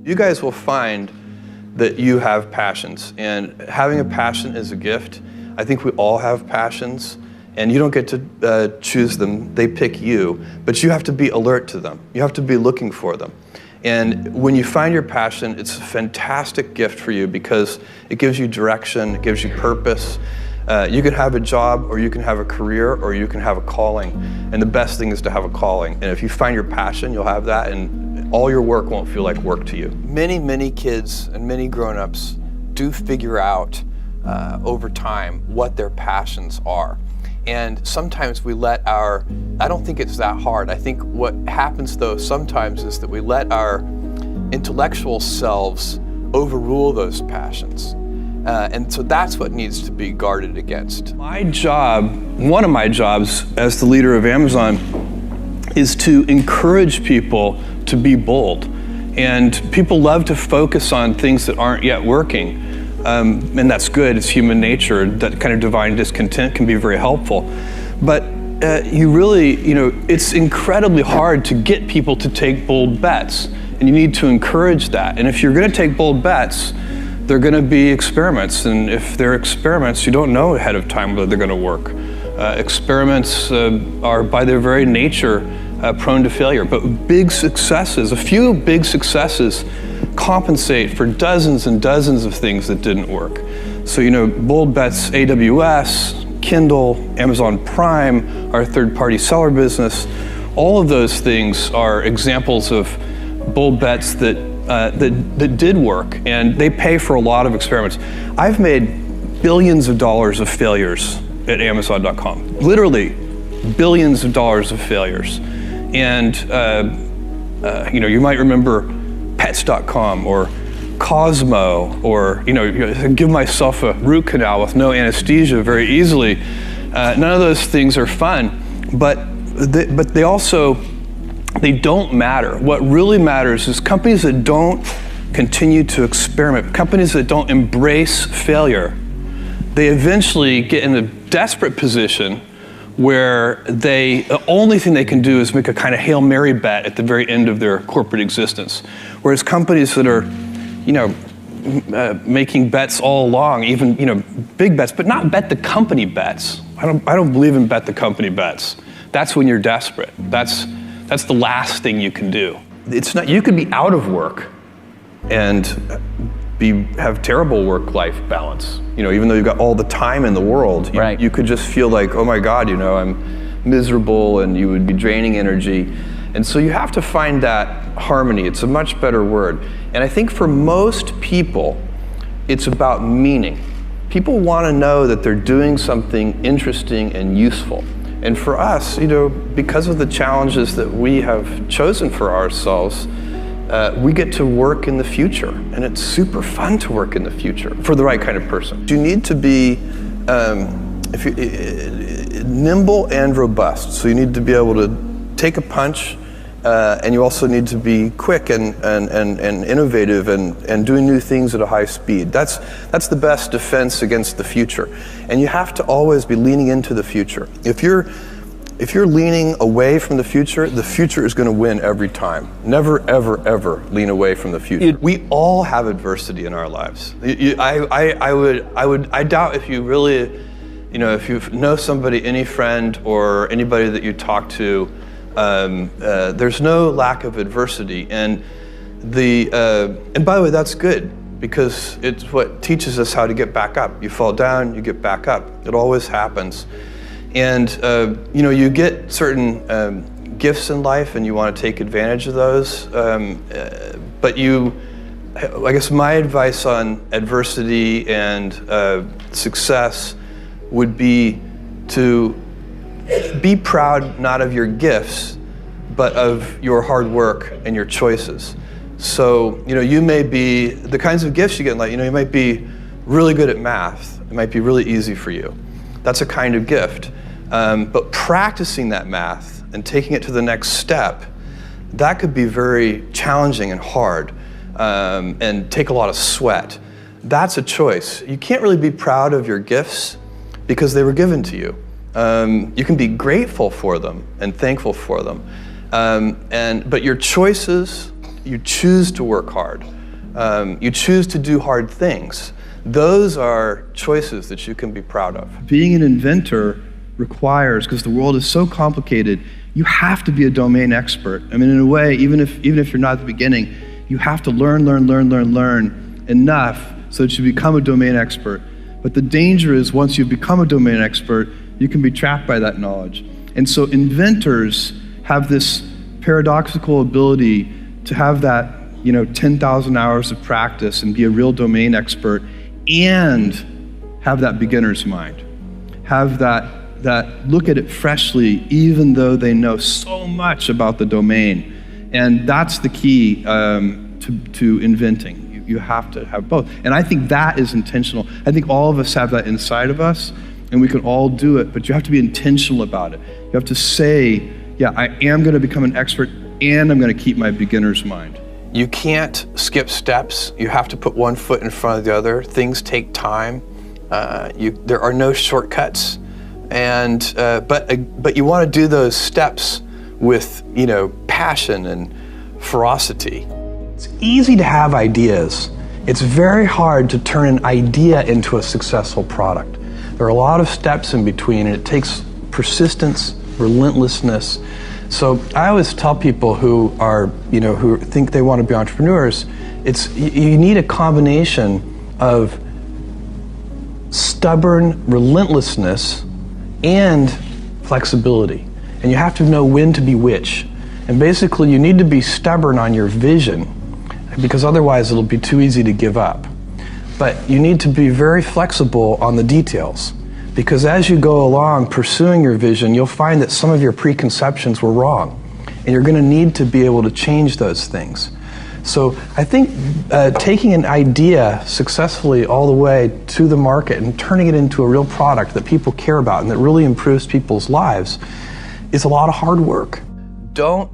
You guys will find that you have passions, and having a passion is a gift. I think we all have passions, and you don't get to choose them, they pick you, but you have to be alert to them. You have to be looking for them. And when you find your passion, it's a fantastic gift for you because it gives you direction, it gives you purpose. You can have a job, or you can have a career, or you can have a calling. And the best thing is to have a calling. And if you find your passion, you'll have that, and all your work won't feel like work to you. Many kids and many grown-ups do figure out over time what their passions are. And sometimes we let I don't think it's that hard. I think what happens though sometimes is that we let our intellectual selves overrule those passions. And so that's what needs to be guarded against. My job, one of my jobs as the leader of Amazon, is to encourage people to be bold. And people love to focus on things that aren't yet working. And that's good, it's human nature. That kind of divine discontent can be very helpful. But it's incredibly hard to get people to take bold bets. And you need to encourage that. And if you're gonna take bold bets, they're going to be experiments, and if they're experiments, you don't know ahead of time whether they're going to work. Experiments are by their very nature prone to failure, but a few big successes compensate for dozens and dozens of things that didn't work. So bold bets, AWS, Kindle, Amazon Prime, our third-party seller business, all of those things are examples of bold bets that did work, and they pay for a lot of experiments. I've made billions of dollars of failures at Amazon.com, literally billions of dollars of failures. And you might remember Pets.com or Cosmo, or give myself a root canal with no anesthesia very easily. None of those things are fun, but they don't matter. What really matters is companies that don't continue to experiment, companies that don't embrace failure, they eventually get in a desperate position where the only thing they can do is make a kind of Hail Mary bet at the very end of their corporate existence. Whereas companies that are, making bets all along, even, big bets, but not bet the company bets. I don't believe in bet the company bets. That's when you're desperate. That's the last thing you can do. It's not. You could be out of work and have terrible work-life balance. Even though you've got all the time in the world, right. You could just feel like, oh my God, I'm miserable, and you would be draining energy. And so you have to find that harmony. It's a much better word. And I think for most people, it's about meaning. People want to know that they're doing something interesting and useful. And for us, because of the challenges that we have chosen for ourselves, we get to work in the future, and it's super fun to work in the future for the right kind of person. You need to be nimble and robust. So you need to be able to take a punch, and you also need to be quick and innovative and doing new things at a high speed. That's the best defense against the future. And you have to always be leaning into the future. If you're leaning away from the future is going to win every time. Never, ever, ever lean away from the future. We all have adversity in our lives. I doubt if you really, if you know somebody, any friend or anybody that you talk to, there's no lack of adversity, and by the way, that's good, because it's what teaches us how to get back up. You fall down, you get back up. It always happens. And you get certain gifts in life, and you want to take advantage of those. But I guess my advice on adversity and success would be to be proud not of your gifts, but of your hard work and your choices. So, you may be, the kinds of gifts you get in life, you might be really good at math. It might be really easy for you. That's a kind of gift. But practicing that math and taking it to the next step, that could be very challenging and hard, and take a lot of sweat. That's a choice. You can't really be proud of your gifts because they were given to you. You can be grateful for them and thankful for them. But your choices you choose to work hard. You choose to do hard things. Those are choices that you can be proud of. Being an inventor requires, because the world is so complicated, you have to be a domain expert. I mean, in a way, even if you're not at the beginning, you have to learn enough so that you become a domain expert. But the danger is once you become a domain expert, you can be trapped by that knowledge. And so inventors have this paradoxical ability to have that 10,000 hours of practice and be a real domain expert and have that beginner's mind. Have that look at it freshly, even though they know so much about the domain. And that's the key to inventing. You have to have both. And I think that is intentional. I think all of us have that inside of us, and we can all do it, but you have to be intentional about it. You have to say, yeah, I am going to become an expert, and I'm going to keep my beginner's mind. You can't skip steps. You have to put one foot in front of the other. Things take time. There are no shortcuts. And but you want to do those steps with passion and ferocity. It's easy to have ideas. It's very hard to turn an idea into a successful product. There are a lot of steps in between, and it takes persistence, relentlessness. So I always tell people who think they want to be entrepreneurs, you need a combination of stubborn relentlessness and flexibility. And you have to know when to be which. And basically you need to be stubborn on your vision, because otherwise it'll be too easy to give up. But you need to be very flexible on the details, because as you go along pursuing your vision, you'll find that some of your preconceptions were wrong, and you're going to need to be able to change those things. So I think taking an idea successfully all the way to the market and turning it into a real product that people care about and that really improves people's lives is a lot of hard work. Don't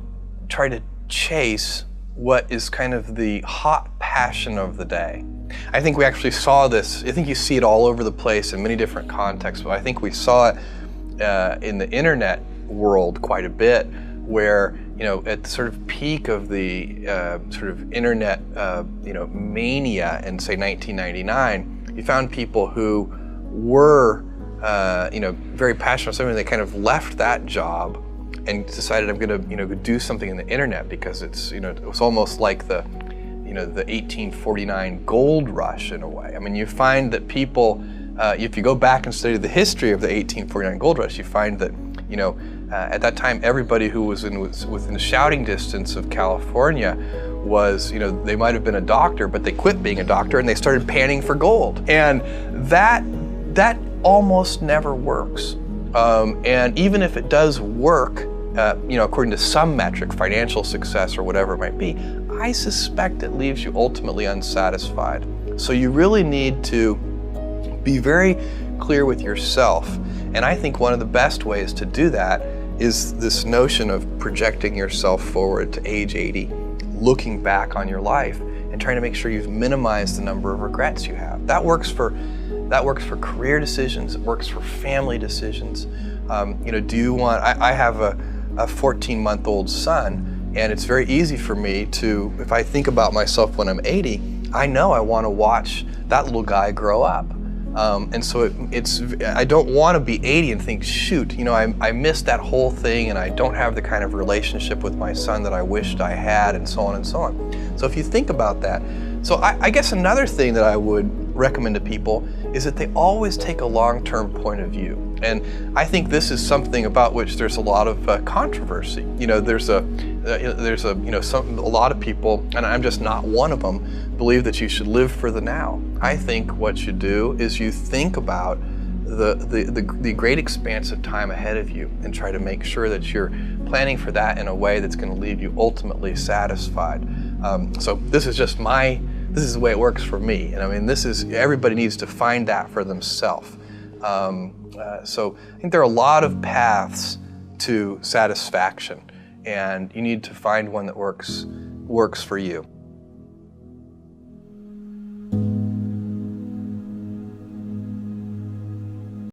try to chase what is kind of the hot passion of the day. I think we actually saw this. I think you see it all over the place in many different contexts, but I think we saw it in the internet world quite a bit, where at the sort of peak of the sort of internet mania in say 1999, you found people who were very passionate about something. They kind of left that job and decided, I'm going to do something in the internet, because it's it was almost like the 1849 gold rush in a way. I mean, you find that people, if you go back and study the history of the 1849 gold rush, you find that at that time everybody who was within shouting distance of California was they might have been a doctor, but they quit being a doctor and they started panning for gold, and that almost never works. And even if it does work, according to some metric, financial success or whatever it might be, I suspect it leaves you ultimately unsatisfied. So you really need to be very clear with yourself. And I think one of the best ways to do that is this notion of projecting yourself forward to age 80, looking back on your life and trying to make sure you've minimized the number of regrets you have. That works for career decisions. It works for family decisions. Do you want? I have a 14-month-old son, and it's very easy for me to, if I think about myself when I'm 80, I know I want to watch that little guy grow up. And so I don't want to be 80 and think, shoot, I missed that whole thing, and I don't have the kind of relationship with my son that I wished I had, and so on and so on. So if you think about that, so I guess another thing that I would recommend to people is that they always take a long-term point of view. And I think this is something about which there's a lot of controversy. There's a lot of people, and I'm just not one of them, believe that you should live for the now. I think what you do is you think about the great expanse of time ahead of you and try to make sure that you're planning for that in a way that's going to leave you ultimately satisfied. So this is the way it works for me. And I mean, everybody needs to find that for themselves. So I think there are a lot of paths to satisfaction, and you need to find one that works for you.